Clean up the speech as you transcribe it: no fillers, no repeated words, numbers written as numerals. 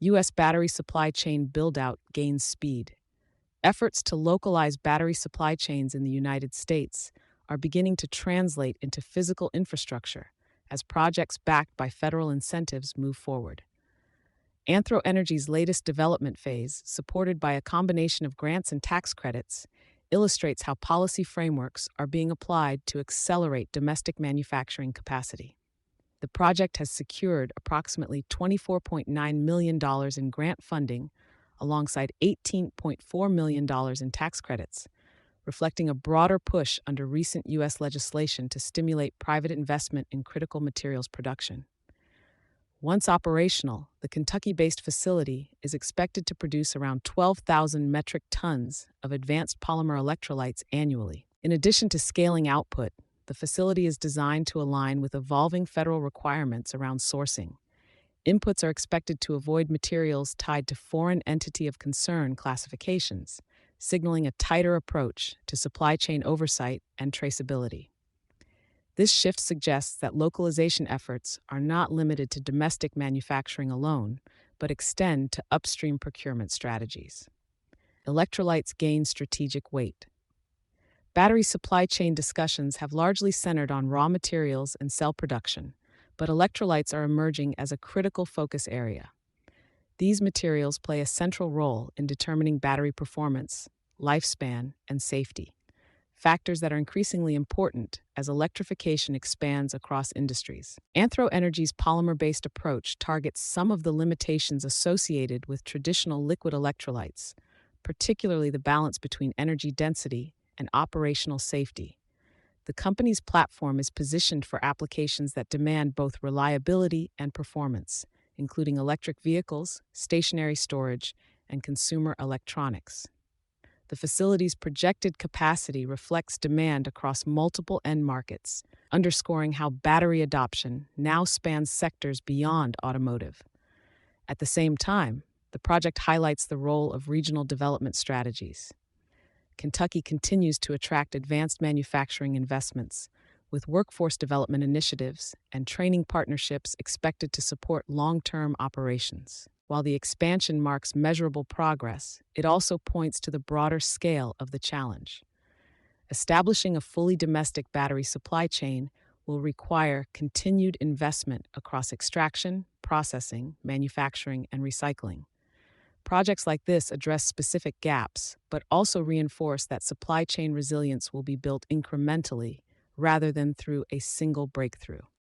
U.S. battery supply chain buildout gains speed. Efforts to localize battery supply chains in the United States are beginning to translate into physical infrastructure as projects backed by federal incentives move forward. Energy's latest development phase, supported by a combination of grants and tax credits, illustrates how policy frameworks are being applied to accelerate domestic manufacturing capacity. The project has secured approximately $24.9 million in grant funding alongside $18.4 million in tax credits, reflecting a broader push under recent U.S. legislation to stimulate private investment in critical materials production. Once operational, the Kentucky-based facility is expected to produce around 12,000 metric tons of advanced polymer electrolytes annually. In addition to scaling output, the facility is designed to align with evolving federal requirements around sourcing. Inputs are expected to avoid materials tied to foreign entity of concern classifications, signaling a tighter approach to supply chain oversight and traceability. This shift suggests that localization efforts are not limited to domestic manufacturing alone, but extend to upstream procurement strategies. Electrolytes gain strategic weight. Battery supply chain discussions have largely centered on raw materials and cell production, but electrolytes are emerging as a critical focus area. These materials play a central role in determining battery performance, lifespan, and safety, factors that are increasingly important as electrification expands across industries. Energy's polymer-based approach targets some of the limitations associated with traditional liquid electrolytes, particularly the balance between energy density and operational safety. The company's platform is positioned for applications that demand both reliability and performance, including electric vehicles, stationary storage, and consumer electronics. The facility's projected capacity reflects demand across multiple end markets, underscoring how battery adoption now spans sectors beyond automotive. At the same time, the project highlights the role of regional development strategies. Kentucky continues to attract advanced manufacturing investments, with workforce development initiatives and training partnerships expected to support long-term operations. While the expansion marks measurable progress, it also points to the broader scale of the challenge. Establishing a fully domestic battery supply chain will require continued investment across extraction, processing, manufacturing, and recycling. Projects like this address specific gaps, but also reinforce that supply chain resilience will be built incrementally rather than through a single breakthrough.